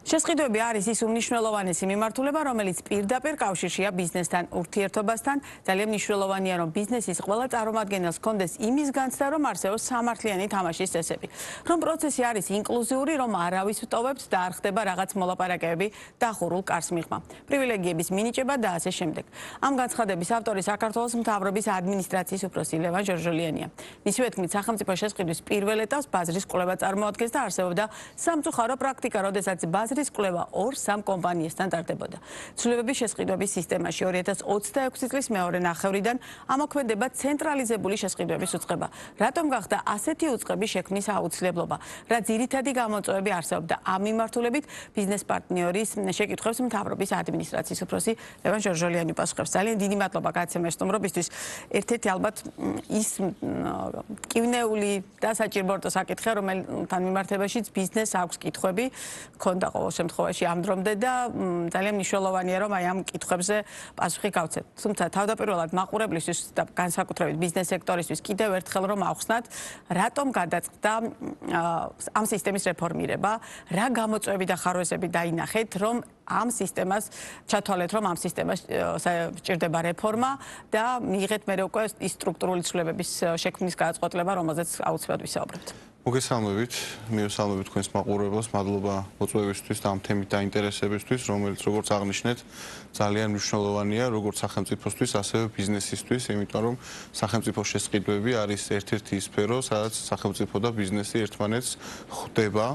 შესყიდვები არის ის უმნიშვნელოვანესი მიმართულება, რომელიც პირდაპირ კავშირშია ბიზნესთან ურთიერთობასთან. ძალიან მნიშვნელოვანია, რომ ბიზნესის ყველა წარმომადგენელს ჰქონდეს იმის განცდა, რომ არსებობს სამართლიანი თამაშის წესები. რომ პროცესი არის ინკლუზიური, რომ არავის ვტოვებთ და არ ხდება რაღაც მოლაპარაკებები დახურულ კარს მიღმა. პრივილეგიების მინიჭება და ასე შემდეგ. ამ განცხადების ავტორი საქართველოს მთავრობის ადმინისტრაციის უფროსი ლევან ჟორჟოლიანია. მისივე თქმით, სახელმწიფო შესყიდვის პირველ ეტაპს ბაზრის კვლევა წარმოადგენს და არსებობდა სამწუხარო პრაქტიკა, როდესაც ბაზრის კვლევა 2-3 კომპანიასთან ტარდებოდა. ცვლილებების შესყიდვების სისტემაში 2026 წლის მეორე ნახევრიდან ამოქმედება ცენტრალიზებული შესყიდვების უწყება. რატომ გახდა ასეთი უწყების შექმნის აუცილებლობა? რა ძირითადი გამოწვევები არსებობდა ამ მიმართულებით? ბიზნეს პარტნიორის შეკითხვებს მთავრობის ადმინისტრაციის უფროსი ლევან ჟორჟოლიანი პასუხობს. ძალიან დიდი მადლობა გაცემის სტუმრობისთვის. ერთ-ერთი ალბათ ის კივნეული და საჭირო საკითხია, რომელთან მიმართებაშიც ბიზნესს აქვს კითხვები, ქონდა ყოველ შემთხვევაში ამ დრომდე და ძალიან მნიშვნელოვანია, რომ აი ამ კითხვებზე პასუხი გავცეთ. თუმცა თავდაპირველად მაყურებლისთვის და განსაკუთრებით ბიზნეს სექტორისთვის კიდევ ერთხელ რომ ავხსნათ, რატომ გადაწყდა ამ სისტემის რეფორმირება, რა გამოწვევები და ხარვეზები დაინახეთ, რომ ამ სისტემას ჩათვალეთ, რომ ამ სისტემას სჭირდება რეფორმა და მიიღეთ მე უკვე ის სტრუქტურული ცვლილებების შექმნის გადაწყვეტილება, რომელზეც აუცილებლად ვისაუბრებთ. მოგესალმებით, მივესალმებით თქვენს მაყურებელს, მადლობა მოწვევისთვის და ამ თემით დაინტერესებისთვის, რომელიც როგორც აღნიშნეთ, ძალიან მნიშვნელოვანია როგორც სახელმწიფოსთვის, ასევე ბიზნესისთვის, იმიტომ რომ სახელმწიფო შესყიდვები არის ერთ-ერთი სფერო, სადაც სახელმწიფო და ბიზნესი ერთმანეთს ხვდება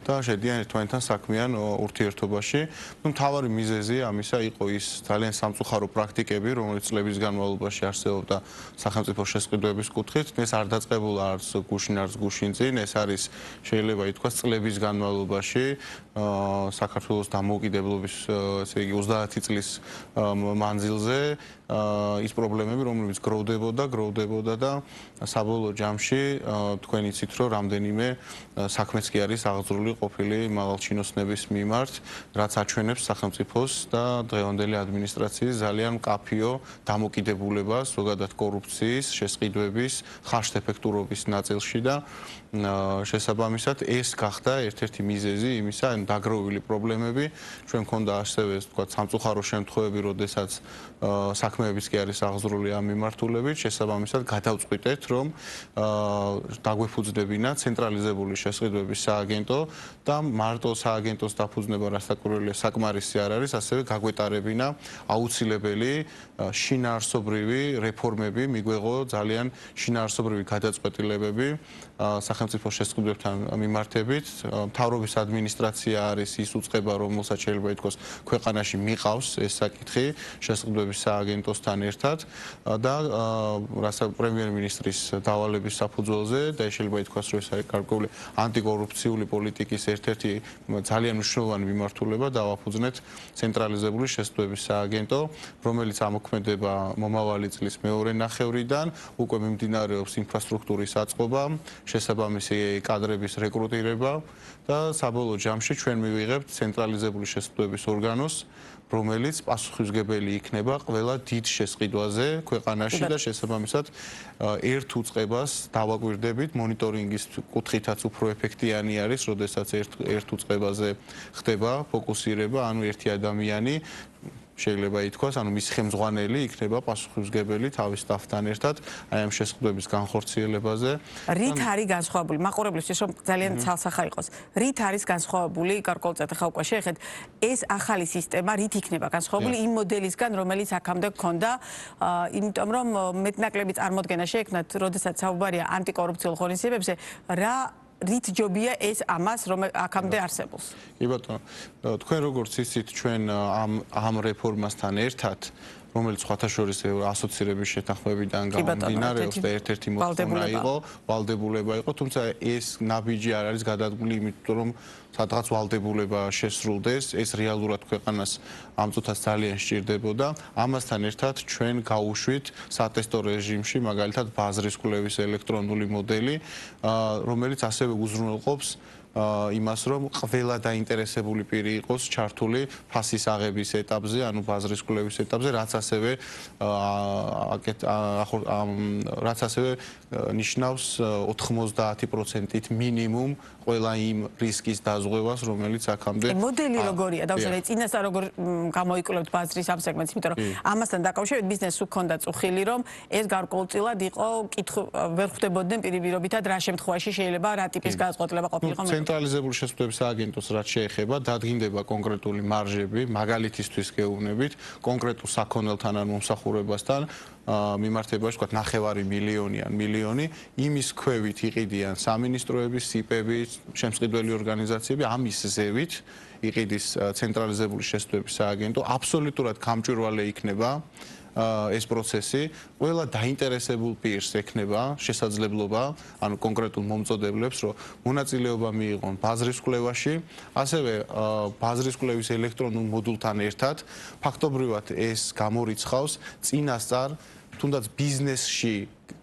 და შედიან ერთმანეთთან საქმიან ურთიერთობაში. მთავარი მიზეზი ამისა იყო ის ძალიან სამწუხარო პრაქტიკები, რომელიც წლების განმავლობაში არსებობდა სახელმწიფო შესყიდვების კუთხით. ეს არ დაწყებულა არც გუშინ, არც გუშინწინ, ეს არის შეიძლება ითქვას წლების განმავლობაში საქართველოს დამოუკიდებლობის, ესე იგი 30 წლის მანძილზე ის პრობლემები, რომლებიც გროვდებოდა და საბოლოო ჯამში თქვენ იცით, რომ რამდენიმე საქმეც კი არის აღძრული ყოფილი მაღალჩინოსნების მიმართ, რაც აჩვენებს სახელმწიფოს და დღევანდელი ადმინისტრაციის ძალიან მკაფიო დამოკიდებულებას ზოგადად კორუფციის, შესყიდვების, ხარშთეფექტურობის ნაწილში და შესაბამისად ეს გახდა ერთ-ერთი მიზეზი იმისა, ან დაგროვილი პრობლემები. ჩვენ მქონდა ასევე თქვა სამწუხარო შემთხვევები, როდესაც საქმეებიც კი არის აღძრული ამ მიმართულებით, შესაბამისად გადავწყვიტეთ, რომ დაგვეფუძნებინა ცენტრალიზებული შესყიდვების სააგენტო და მარტო სააგენტოს დაფუძნება რასაკვირველია საკმარისი არ არის, ასევე გაგვეტარებინა აუცილებელი შინაარსობრივი რეფორმები, მიგვეღო ძალიან შინაარსობრივი გადაწყვეტილებები სახელმწიფო შესყიდვებთან მიმართებით. მთავრობის ადმინისტრაცია არის ის უწყება, რომელსაც შეიძლება ითქვას ქვეყანაში მიყავს ეს საკითხი შესყიდვების სააგენტოსთან ერთად და პრემიერ-მინისტრის დავალების საფუძველზე და შეიძლება ითქვას, რომ ეს არის გარკვეული ანტიკორუფციული პოლიტიკის ერთ-ერთი ძალიან მნიშვნელოვანი მიმართულება დავაფუძნეთ ცენტრალიზებული შესყიდვების სააგენტო, რომელიც ამოქმედება მომავალი წლის მეორე ნახევრიდან, უკვე მიმდინარეობს ინფრასტრუქტურის აწყობა, შესაბამისი კადრების რეკრუტირება და საბოლოო ჯამში ჩვენ მივიღებთ ცენტრალიზებული შესყიდვების ორგანოს, რომელიც პასუხისმგებელი იქნება ყველა დიდ შესყიდვაზე ქვეყანაში და შესაბამისად ერთ უწყებას დავაკვირდებით, მონიტორინგის კუთხითაც უფრო ეფექტიანი არის, როდესაც ერთ უწყებაზე ხდება ფოკუსირება, ანუ ერთი ადამიანი შეიძლება ითქვას, ანუ მის ხელმძღვანელი იქნება პასუხისმგებელი თავის სტაფთან ერთად აი ამ შესყიდვების განხორციელებაზე. რით არის განსხვავებული? მაყურებლისთვის რომ ძალიან ცალსახა იყოს. რით არის განსხვავებული გარკვეულწილად ხა უკვე შეეხეთ ეს ახალი სისტემა რით იქნება განსხვავებული იმ მოდელისგან, რომელიც აქამდე გქონდა, იმიტომ რომ მეტნაკლები წარმოდგენა შეექმნათ, როდესაც საუბარია ანტიკორუფციულ ღონისძიებებზე, რით ჯობია ეს ამას რომ აქამდე არსებობს. კი ბატონო, თქვენ როგორც იცით, ჩვენ ამ რეფორმასთან ერთად, რომელიც სხვათა შორის ასოცირების შეთანხმებიდან გამომდინარეობს და ერთ-ერთი მოთხოვნა იყო, ვალდებულება იყო, თუმცა ეს ნაბიჯი არ არის გადადგმული, იმიტომ რომ სადღაც ვალდებულება შესრულდეს, ეს რეალურად ქვეყანას ამ წუთას ძალიან სჭირდებოდა. ამასთან ერთად ჩვენ გავუშვით სატესტო რეჟიმში, მაგალითად ბაზრის კვლევის ელექტრონული მოდელი, რომელიც ასევე უზრუნველყოფს იმას, რომ ყველა დაინტერესებული პირი იყოს ჩართული ფასის აღების ეტაპზე, ანუ ბაზრის კვლევის ეტაპზე, რაც ასევე ნიშნავს 90%-ით მინიმუმ ყველა იმ რისკის დაზღვევას, რომელიც აქამდე მოდელი როგორია? დავუშვათ, წინასწარ როგორ გამოიკვლევთ ბაზრის ამ სეგმენტს, იმიტომ რომ ამასთან დაკავშირებით ბიზნესს უქონდა წუხილი, რომ ეს გარკვეულწილად იყო ვერ ხვდებოდნენ პირობითად რა შემთხვევაში შეიძლება რა ტიპის გადაწყვეტილება ყოფილიყო. ცენტრალიზებული შესყიდვების სააგენტოს რაც შეეხება, დადგინდება კონკრეტული მარჟები, მაგალითისთვის გეუბნებით, კონკრეტულ საქონელთან ან მომსახურებასთან მიმართებაში, თქვათ, 9 მილიონი ან მილიონი, იმის ქვევით იყიდიან სამინისტროები, სიპები, შემსყიდველი ორგანიზაციები, ამის ზევით იყიდის ცენტრალიზებული შესყიდვების სააგენტო, აბსოლუტურად გამჭვირვალე იქნება ეს პროცესი, ყველა დაინტერესებულ პირს ექნება შესაძლებლობა, ანუ კონკრეტულ მომწოდებლებს, რომ მონაწილეობა მიიღონ ბაზრის კვლევაში, ასევე ბაზრის კვლევის ელექტრონულ მოდულთან ერთად, ფაქტობრივად ეს გამორიცხავს წინასწარ თუნდაც ბიზნესში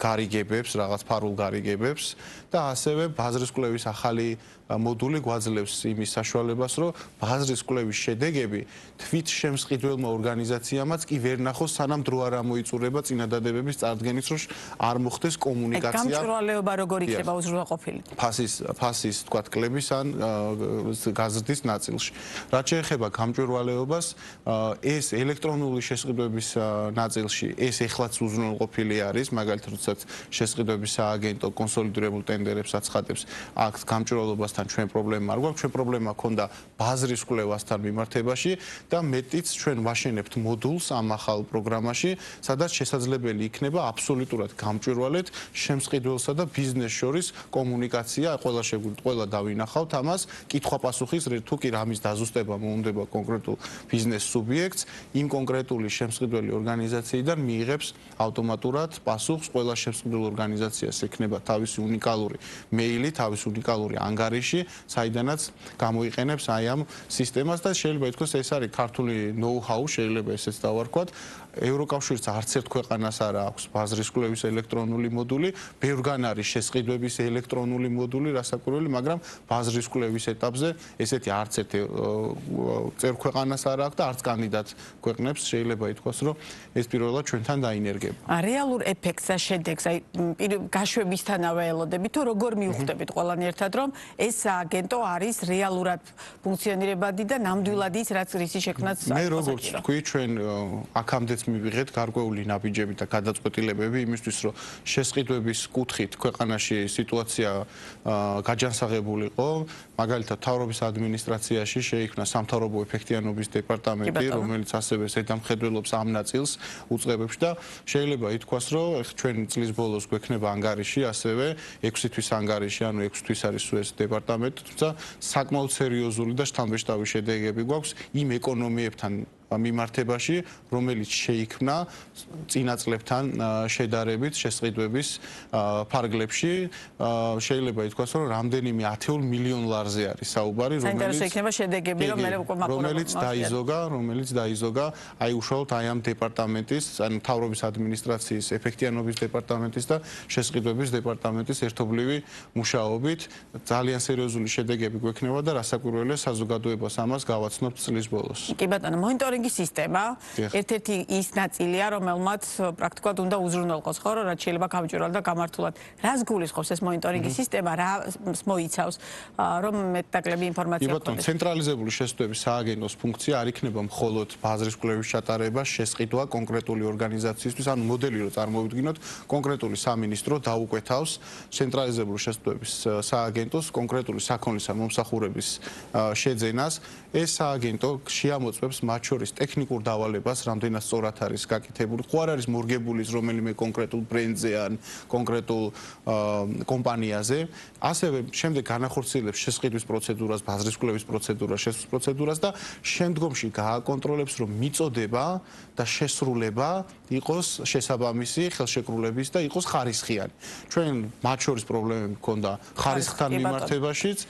გარიგებებს, რაღაც ფარულ გარიგებებს და ასევე ბაზრის კვლევის ახალი მოდული გვაძლევს იმის საშუალებას, რომ ბაზრის კვლევის შედეგები თვით შემსყიდველმა ორგანიზაციამაც კი ვერ ნახოს, სანამ დრო არ ამოიწურება წინადადებების წარდგენით, რომ არ მოხდეს კომუნიკაცია. გამჭვირვალეობა როგორ იქნება უზრუნველყოფილი? ფასის, თქვათ, კლების ან გაზრდის ნაწილში. რაც შეეხება გამჭვირვალეობას, ეს ელექტრონული შესყიდვების ნაწილში ეს ეხლაც უზრუნველყოფილი არის, მაგალითად, როდესაც შესყიდვების სააგენტო კონსოლიდირებულ ტენდერებს აცხადებს, აქ გამჭვირვალეობასთან ჩვენ პრობლემა არ გვაქვს, ჩვენ პრობლემა ქონდა ბაზრის კვლევასთან მიმართებაში და მეტიც ჩვენ ვაშენებთ მოდულს ამ ახალ პროგრამაში, სადაც შესაძლებელი იქნება აბსოლუტურად გამჭვირვალედ შემსყიდველსა და ბიზნეს შორის კომუნიკაცია, ყველა დავინახავთ ამას, კითხვა-პასუხის თუ კი რამის დაზუსტება მოუნდება კონკრეტულ ბიზნეს სუბიექტს, იმ კონკრეტული შემსყიდველი ორგანიზაციიდან მიიღებს ავტომატურად პასუხს, ყველა შემსყიდველ ორგანიზაციას ექნება თავისი უნიკალური მეილი, თავისი უნიკალური ანგარიში, საიდანაც გამოიყენებს აი ამ სისტემას და შეიძლება ითქვას ეს არის ქართული ნოუ-ჰაუ, შეიძლება ესეც დავარქვათ. ევროკავშირს არც ერთ ქვეყანას არ აქვს ბაზრის კვლევის ელექტრონული მოდული, ბევრგან არის შესყიდვების ელექტრონული მოდული, რასაკვირველი, მაგრამ ბაზრის კვლევის ეტაპზე ესეთი არც ერთ წევრ ქვეყანას არ აქვს და არც კანდიდატ ქვეყნებს შეიძლება ითქვას, რომ ეს პირველად ჩვენთან დაინერგება. რეალურ ეფექტს და შედეგს, აი გაშვებისთანავე ელოდებით, თუ როგორ მივხვდებით ყველანი ერთად, რომ ეს სააგენტო არის რეალურად ფუნქციონირებადი და ნამდვილად ის, რაც რისი შექმნაც არის. მე როგორც თქვი, ჩვენ აქამდე მივიღეთ გარკვეული ნაბიჯები და გადაწყვეტილებები იმისთვის, რომ შესყიდვების კუთხით ქვეყანაში სიტუაცია გაჯანსაღებულიყო. მაგალითად, მთავრობის ადმინისტრაციაში შეიქმნა სამთავრობო ეფექტიანობის დეპარტამენტი, რომელიც ასევე ზედამხედველობს ამ ნაწილს უწყებებში და შეიძლება ითქვას, რომ ჩვენ წლის ბოლოს გვექნება ანგარიში, ასევე 6 თვის ანგარიში, ანუ 6 თვის არის ეს დეპარტამენტი, თუმცა საკმაოდ სერიოზული და შთამბეჭდავი შედეგები გვაქვს იმ ეკონომიებთან მიმართებაში, რომელიც შეიქმნა წინა წლებთან შედარებით შესყიდვების ფარგლებში, შეიძლება ითქვას, რომ რამდენიმე 10 მილიონ ლარზე არის საუბარი, რომელიც დაიზოგა, აი უშუალოდ აი ამ დეპარტამენტის, ან მთავრობის ადმინისტრაციის ეფექტიანობის დეპარტამენტის და შესყიდვების დეპარტამენტის ერთობლივი მუშაობით, ძალიან სერიოზული შედეგები გვექნება და რასაკვირველია საზოგადოებას ამას გავაცნობთ წლის ბოლოს. კი ბატონო, მონიტორინგის სისტემა ერთ-ერთი ის ნაწილია, რომელმაც პრაქტიკულად უნდა უზრუნველყოს, ხო, რაც შეიძლება გამჭვირვალ და გამართულად. რას გულისხმობს ეს მონიტორინგის სისტემა, რას მოიცავს, რომ მეტნაკლები ინფორმაცია გქონდეს? კი ბატონო, ცენტრალიზებული შესყიდვების სააგენტოს ფუნქცია არ იქნება მხოლოდ ბაზრის კვლევის ჩატარება, შესყიდვა კონკრეტული ორგანიზაციისთვის, ანუ მოდელი რო წარმოვიდგინოთ, კონკრეტული სამინისტრო დაუკვეთავს ცენტრალიზებული შესყიდვების სააგენტოს კონკრეტული საქონლისა მომსახურების შეძენას. ეს სააგენტო შეამოწმებს მათ შორის ტექნიკურ დავალებას, რამდენად სწორად არის გაკეთებული, ხო არ არის მორგებული რომელიმე კონკრეტულ ბრენდზე ან კონკრეტულ კომპანიაზე. ასევე შემდეგ განახორციელებს შესყიდვის პროცედურას, ბაზრის კვლევის პროცედურას, შესყიდვის პროცედურას და შემდგომში გააკონტროლებს, რომ მიწოდება და შესრულება იყოს შესაბამისი ხელშეკრულების და იყოს ხარისხიანი. ჩვენ მათ შორის პრობლემები ჰქონდა ხარისხთან მიმართებაშიც,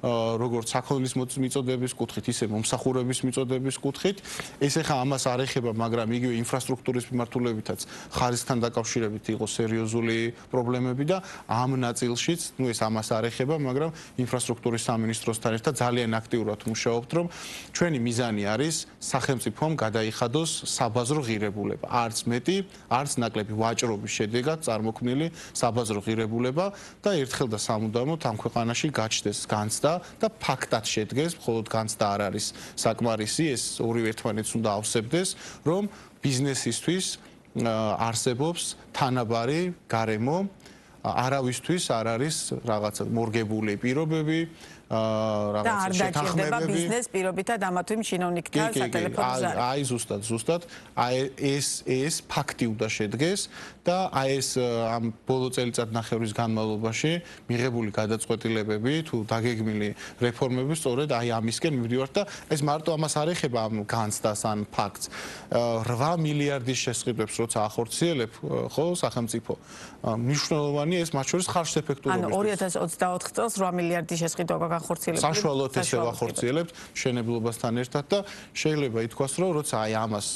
როგორც საქონლის მიწოდების კუთხით, ისე მომსახურების მიწოდების კუთხით. ეს ეხა ამას არ ეხება, მაგრამ იგივე ინფრასტრუქტურის მიმართულებითაც ხარისხთან დაკავშირებით იყო სერიოზული პრობლემები და ამ ნაწილშიც, ეს ამას არ ეხება, მაგრამ ინფრასტრუქტურის სამინისტროსთან ერთად ძალიან აქტიურად მუშაობთ, რომ ჩვენი მიზანი არის სახელმწიფომ გადაიხადოს საბაზრო ღირებულება. არც მეტი, არც ნაკლები ვაჭრობის შედეგად წარმოქმნილი საბაზრო ღირებულება და ერთხელ და სამუდამოდ ამ ქვეყანაში გაჩნდეს განცდა და ფაქტად შედგეს, მხოლოდ განცდა არ არის საკმარისი, ეს ორივე ერთმანეთს უნდა ავსებდეს, რომ ბიზნესისთვის არსებობს თანაბარი გარემო, არავისთვის არ არის რაღაცა მორგებული პირობები, რაღაცა შეთანხმებები. და არ დაჭირდება ბიზნეს პირობითად ამათვიმ ჩინოვნიკთა სატელეფონო ზარი. აი ზუსტად, ეს ფაქტი უნდა შედგეს და აი ეს ამ ბოლო წელიწადნახევრის განმავლობაში მიღებული გადაწყვეტილებები თუ დაგეგმილი რეფორმები სწორედ აი ამისკენ მივდივართ და ეს მარტო ამას არ ეხება ამ განცდას ან ფაქტს. 8 მილიარდის შესყიდვებს როცა ახორციელებ, ხო, სახელმწიფო, მნიშვნელოვანი ეს მათ შორის ხარშეფექტურობის. ანუ 2024 წელს 8 მილიარდის შესყიდვა განხორციელებული. საშუალოდ ესე ვახორციელებთ მშენებლობასთან ერთად და შეიძლება ითქვას, რომ როცა აი ამას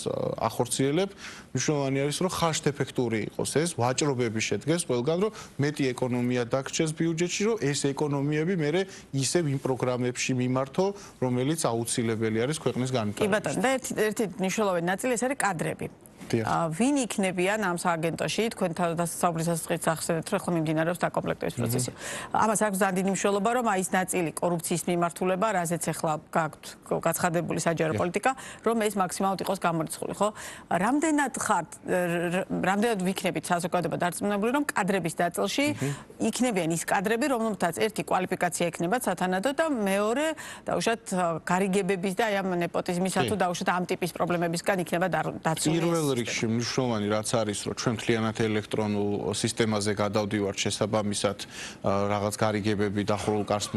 ახორციელებ, მნიშვნელოვანი არის, რომ ხარშეფექტური იყოს ეს, ვაჭრობები შედგეს ყველგან, რომ მეტი ეკონომია დაგრჩეს ბიუჯეტში, რომ ეს ეკონომიები მერე ისევ იმ პროგრამებში მიმართო, რომელიც აუცილებელი არის ქვეყნის განვითარებაში. კი ბატონო, და ერთი მნიშვნელოვანი ნაწილი ეს არის კადრები. ვინ იქნებიან ამ სააგენტოში? თქვენ დასასწავლის სასწრით ახსენეთ, რომ ხო მიმდინარეობს დაკომპლექტების პროცესი. ამას აქვს ძალიან მნიშვნელობა, რომ აი ეს ნაწილი კორუფციის მიმართულება, რაზეც ახლა გაქვთ გაცხადებული საჯარო პოლიტიკა, რომ ეს მაქსიმალურად იყოს გამორიცხული, ხო? რამდენად ვიქნებით საზოგადოება დარწმუნებული, რომ კადრების ნაწილში იქნებიან ის კადრები, რომელთაც ერთი კვალიფიკაცია ექნებათ სათანადო და მეორე დაუშვათ გარიგებების და აი ამ ნეპოტიზმისა თუ დაუშვათ ამ ტიპის პრობლემებისგან იქნება დაცული. რიგში მნიშვნელოვანი რაც არის, რომ ჩვენ მთლიანად ელექტრონულ სისტემაზე გადავდივართ შესაბამისად რაღაც გარიგებები დახურულ კარს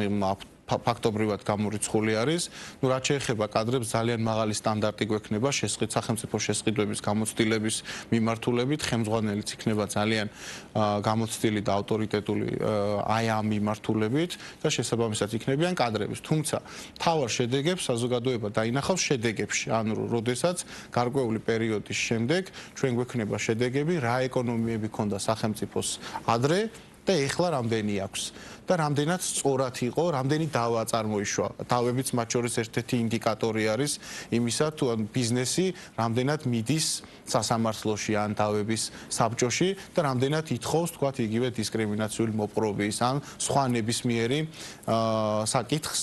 ფაქტობრივად გამორიცხული არის. ნუ რაც შეეხება კადრებს, ძალიან მაღალი სტანდარტი გვექნება სახელმწიფო შესყიდვების გამოცდილების მიმართულებით, ხელმძღვანელიც იქნება ძალიან გამოცდილი და ავტორიტეტული აი ამ მიმართულებით და შესაბამისად იქნებიან კადრების. თუმცა თავარ შედეგებს საზოგადოება დაინახავს შედეგებში, ანუ როდესაც გარკვეული პერიოდის შემდეგ ჩვენ გვექნება შედეგები, რა ეკონომიები ქონდა სახელმწიფოს ადრე და ეხლა რამდენი აქვს და რამდენად სწორად იყო, რამდენი დავა წარმოიშვა. დავებიც მათ შორის ერთ-ერთი ინდიკატორი არის იმისა, თუ ბიზნესი რამდენად მიდის სასამართლოში ან დავების საბჭოში და რამდენად ითხოვს, თქვათ, იგივე დისკრიმინაციული მოპყრობის ან სხვა ნებისმიერი საკითხს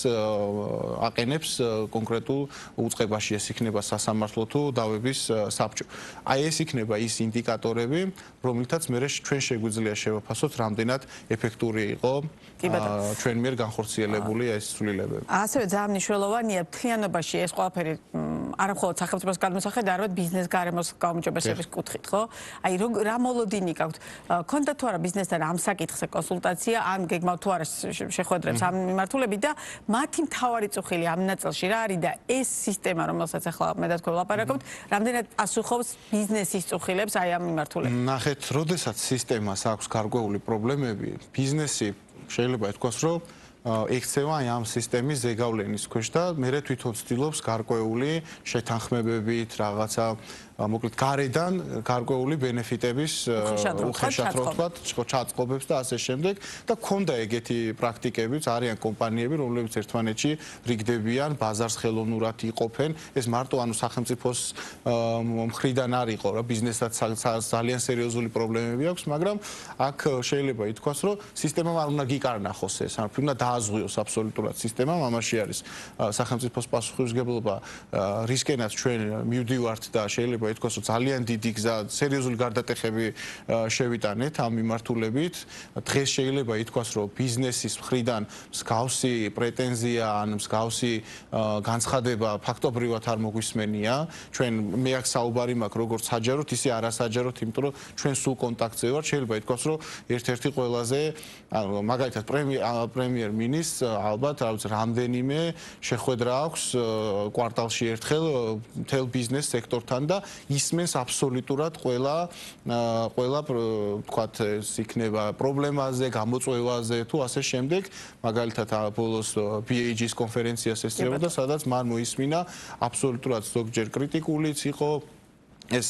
აყენებს კონკრეტულ უწყებაში, ეს იქნება სასამართლო თუ დავების საბჭო. აი ეს იქნება ის ინდიკატორები, რომლითაც მე ჩვენ შეგვიძლია შევაფასოთ, რამდენად ეფექტური იყო ჩვენ მიერ განხორციელებული ეს ცვლილებები. ასევე ძალიან მნიშვნელოვანია მთლიანობაში ეს ყველაფერი არა მხოლოდ სახელმწიფოს გადმოსახედი, არამედ ბიზნეს გარემოს გაუმჯობესების კუთხით, ხო? აი რა მოლოდინი გაქვთ? ქონდა თუ არა ბიზნესთან ამ საკითხზე კონსულტაცია, ან გეგმავთ თუ არა შეხვედრებს ამ მიმართულებით და მათი მთავარი წუხილი ამ ნაწილში რა არის და ეს სისტემა, რომელსაც ახლა მე და თქვენ ვლაპარაკობთ, რამდენად პასუხობს ბიზნესის წუხილებს აი ამ მიმართულებით? ნახეთ, როდესაც სისტემას აქვს გარკვეული პრობლემები, ბიზნესი შეიძლება ითქვას, რომ ექცევა ამ სისტემის ზეგავლენის ქვეშ და მე თვითონ ვცდილობს გარკვეული შეთანხმებებით, რაღაცა მოკლედ გარედან გარკვეული ბენეფიტების უხეშად რო ვთქვათ, ჩაწყობებს და ასე შემდეგ და ქონდა ეგეთი პრაქტიკებიც, არიან კომპანიები, რომლებიც ერთმანეთში რიგდებიან, ბაზარს ხელოვნურად იყოფენ, ეს მარტო ანუ სახელმწიფოს მხრიდან არ იყო, რა ბიზნესაც ძალიან სერიოზული პრობლემები აქვს, მაგრამ აქ შეიძლება ითქვას, რომ სისტემამ არ უნდა გიკარნახოს ეს, ან უნდა დააზღვიოს აბსოლუტურად სისტემამ, ამაში არის სახელმწიფოს პასუხისმგებლობა, რისკენაც ჩვენ მივდივართ და შეიძლება ითქვას, რომ ძალიან დიდი გზა, სერიოზული გარდატეხები შევიტანეთ ამ მიმართულებით. დღეს შეიძლება ითქვას, რომ ბიზნესის მხრიდან მსგავსი პრეტენზია ან მსგავსი განცხადება ფაქტობრივად არ მოგვისმენია. ჩვენ მე აქ საუბარი მაქვს როგორც საჯაროდ, ისე არასაჯაროდ, იმიტომ რომ ჩვენ სულ კონტაქტზე ვართ. შეიძლება ითქვას, რომ ერთ-ერთი ყველაზე, მაგალითად პრემიერ მინისტრს ალბათ რამდენიმე შეხვედრა აქვს კვარტალში ერთხელ მთელ ბიზნეს სექტორთან და ისმენს აბსოლუტურად ყველა თქვათ ეს იქნება პრობლემაზე, გამოწვევაზე თუ ასე შემდეგ. მაგალითად ბოლოს BAG-ის კონფერენციას ესწრებოდა, სადაც მან მოისმინა აბსოლუტურად ზოგჯერ კრიტიკულიც იყო ეს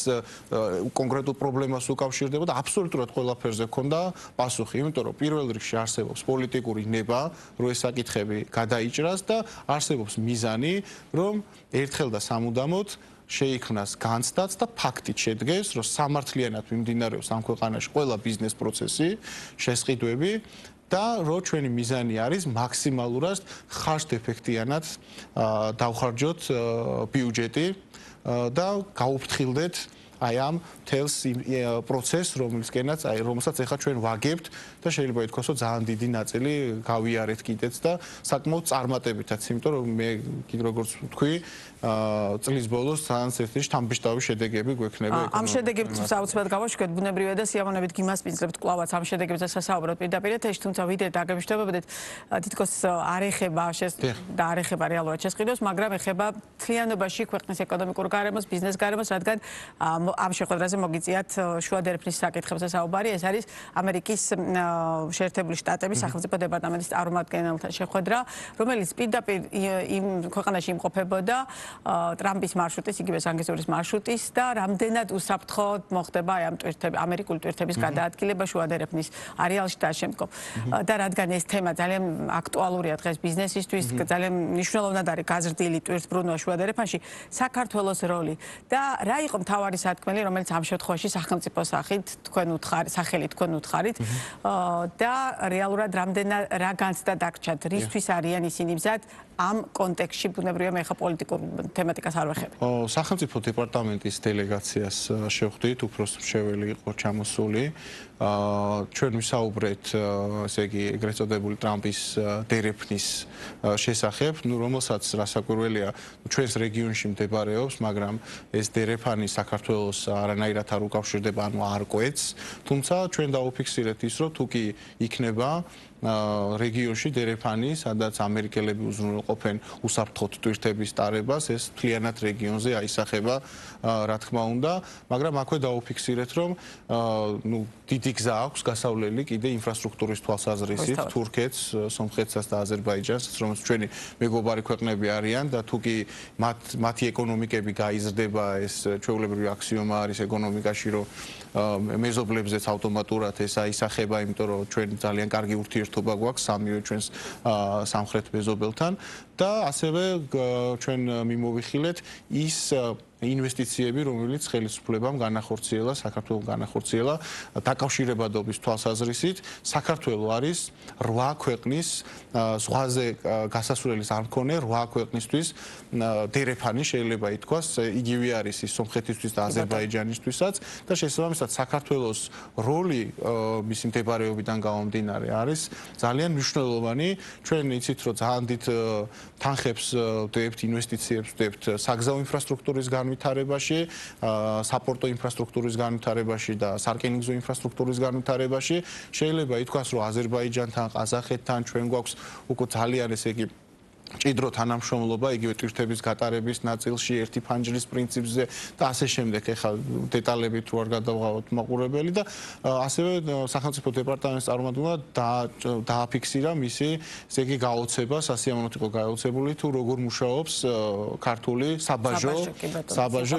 კონკრეტულ პრობლემას უკავშირდება და აბსოლუტურად ყველაფერზე ჰქონდა პასუხი, იმიტომ რომ პირველ რიგში არსებობს პოლიტიკური ნება, რომ ეს საკითხები გადაიჭრას და არსებობს მიზანი, რომ ერთხელ და სამუდამოდ შეიქმნას განცდაც და ფაქტით შედგეს, რომ სამართლიანად მიმდინარეობს ამ ქვეყანაში ყველა ბიზნეს პროცესი, შესყიდვები და რომ ჩვენი მიზანი არის მაქსიმალურად ხარჯ-ეფექტიანად დავხარჯოთ ბიუჯეტი და გაუფრთხილდეთ აი ამ თელს პროცესს, რომელსაც ახლა ჩვენ ვაგებთ და შეიძლება ითქვას, რომ ძალიან დიდი ნაწილი გავიარეთ კიდეც და საკმაოდ წარმატებითაც, იმიტომ რომ მე როგორც ვთქვი, წლის ბოლოს ძალიან ერთ-ერთი შთამბეჭდავი შედეგები გვექნება ეკონომიკაში. ამ შედეგებს აუცილებლად გავაშვებთ, ბუნებრივია და სიამოვნებით გიმასპინძლებთ კვლავაც ამ შედეგებზე სასაუბროთ პირდაპირ ეთერში, თუმცა ვიდრე დაგემშვიდობებოდეთ, თითქოს არ ეხება და არ ეხება რეალურად შესყიდვას, მაგრამ ეხება მთლიანობაში ქვეყნის ეკონომიკურ გარემოს, ბიზნეს გარემოს, რადგან ამ შეხვედრაზე მოგიწიათ შუა დერეფნის საკითხებზე საუბარი. ეს არის ამერიკის შეერთებული შტატების სახელმწიფო დეპარტამენტის წარმომადგენელთა შეხვედრა, რომელიც პირდაპირ იმ ქვეყანაში იმყოფებოდა ტრამპის მარშრუტის, იგივე სანგიზურის მარშრუტის და რამდენად უსაფრთხოდ მოხდება ამ ამერიკული ტვირთების გადაადგილება შუა დერეფნის არეალში და შემდგომ. და რადგან ეს თემა ძალიან აქტუალურია დღეს ბიზნესისთვის, ძალიან მნიშვნელოვნად არის გაზრდილი ტვირთბრუნვა შუა დერეფანში, საქართველოს როლი და რა იყო მთავარი სათქმელი, რომელიც ამ შემთხვევაში სახელმწიფო სახელით თქვენ უთხარით და რეალურად რა განცდა დაგჭათ, რისთვის არიან ისინი მზად ამ კონტექსტში, ბუნებრივია მე ხა პოლიტიკურ თემატიკას არ ვეხები. სახელმწიფო დეპარტამენტის დელეგაციას შევხვდით, უფროს მრჩეველი იყო ჩამოსული. ჩვენ ვისაუბრეთ, ესე იგი, ეგრეთ წოდებული ტრამპის დერეფნის შესახებ, რომელსაც რასაკვირველია, ჩვენს რეგიონში მდებარეობს, მაგრამ ეს დერეფანი საქართველოს არანაირად არ უკავშირდება, ანუ არ კვეთს, თუმცა ჩვენ დავუფიქსირეთ ის, რომ თუ კი იქნება რეგიონში დერეფანი, სადაც ამერიკელები უზრუნველყოფენ უსაფრთხოდ ტვირთების ტარებას, ეს მთლიანად რეგიონზე აისახება, რა თქმა უნდა, მაგრამ აქვე დავუფიქსირეთ, რომ დიდი გზა აქვს გასავლელი კიდე ინფრასტრუქტურის თვალსაზრისით, თურქეთს, სომხეთსაც და აზერბაიჯანს, რომელიც ჩვენი მეგობარი ქვეყნები არიან და თუ კი მათი ეკონომიკები გაიზრდება, ეს ჩვეულებრივი აქსიომა არის ეკონომიკაში, რომ მეზობლებზეც ავტომატურად ეს აისახება, იმიტომ რომ ჩვენ ძალიან კარგი ურთიერთობა გვაქვს სამივე ჩვენს სამხრეთ მეზობელთან და ასევე ჩვენ მიმოვიხილეთ ის ინვესტიციები, რომელიც ხელისუფლებამ განახორციელა, საქართველოს განახორციელა დაკავშირებადობის თვალსაზრისით. საქართველო არის 8 ქვეყნის ზღვაზე გასასვლელის არ მქონე 8 ქვეყნისთვის დერეფანი შეიძლება ითქვას, იგივე არის ის სომხეთისთვის და აზერბაიჯანისთვისაც და შესაბამისად საქართველოს როლი მისი მდებარეობიდან გამომდინარე არის ძალიან მნიშვნელოვანი. ჩვენ იცით, რომ ძალიან დიდ თანხებს ვდებთ, ინვესტიციებს ვდებთ საგზაო ინფრასტრუქტურის განვითარებაში, საპორტო ინფრასტრუქტურის განვითარებაში და სარკინიგზო ინფრასტრუქტურის განვითარებაში. შეიძლება ითქვას, რომ აზერბაიჯანთან, ყაზახეთთან ჩვენ გვაქვს უკვე ძალიან ესე იგი ჭიდრო თანამშრომლობა, იგივე ტვირთების გატარების ნაწილში, ერთი ფანჯრის პრინციპზე და ასე შემდეგ. ეხლა დეტალებით რო არ გადავღავოთ მაყურებელი და ასევე სახელმწიფო დეპარტამენტის წარმომადგენელმა დააფიქსირა მისი, ესე იგი, გაოცება, სასიამოვნოდ იყო გაოცებული თუ როგორ მუშაობს ქართული საბაჟო,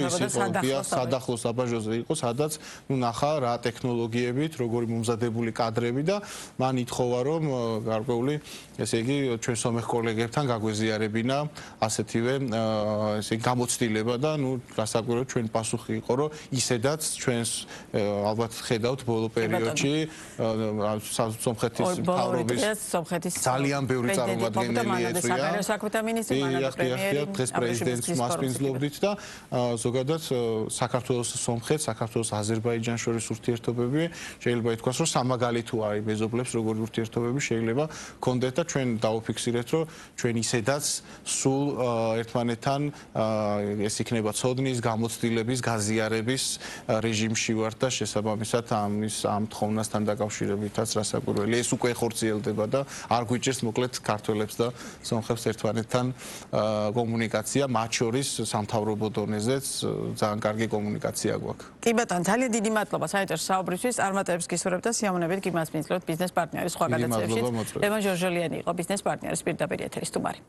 ის იყო სადახლო საბაჟოზე იყო, სადაც ნახა რა ტექნოლოგიებით, როგორი მომზადებული კადრები და მან ითხოვა, რომ გარკვეული, ესე იგი, ჩვენ სომეხ კოლეგებთან გვეზიარებინა ასეთივე ესე გამოცდილება და გასაკვირვებლად ჩვენ პასუხი იყო, რომ ისედაც ჩვენს ალბათ ხედავთ ბოლო პერიოდში სომხეთის მთავრობის ძალიან ბევრი წარმომადგენელი ეწვია. დღეს პრეზიდენტს მასპინძლობდით და ზოგადად საქართველოს სომხეთს, საქართველოს აზერბაიჯანს შორის ურთიერთობები შეიძლება ითქვას, რომ სამაგალითო არის მეზობლებს, როგორი ურთიერთობები შეიძლება ჰქონდეთ და ჩვენ დავუფიქსირეთ, რომ ჩვენ ისედაც სულ ერთმანეთთან ეს იქნება ცოდნის, გამოცდილების, გაზიარების რეჟიმში ვართ და შესაბამისად ამ თხოვნასთან დაკავშირებითაც რასაკვირველი ეს უკვე ხორციელდება და არ გვიჭირს მოკლედ ქართველებს და სომხებს ერთმანეთთან კომუნიკაცია, მათ შორის სამთავრობო დონეზეც ძალიან კარგი კომუნიკაცია გვაქვს. კი ბატონო, ძალიან დიდი მადლობა საინტერესო საუბრისთვის. წარმატებებს გისურვებთ და სიამოვნებით გიმასპინძლობთ ბიზნეს პარტნიორის სხვა გადაცემებში. ლევან ჟორჟოლიანი იყო ბიზნეს პარტნიორის პირდაპირ ეთერის სტუმარი.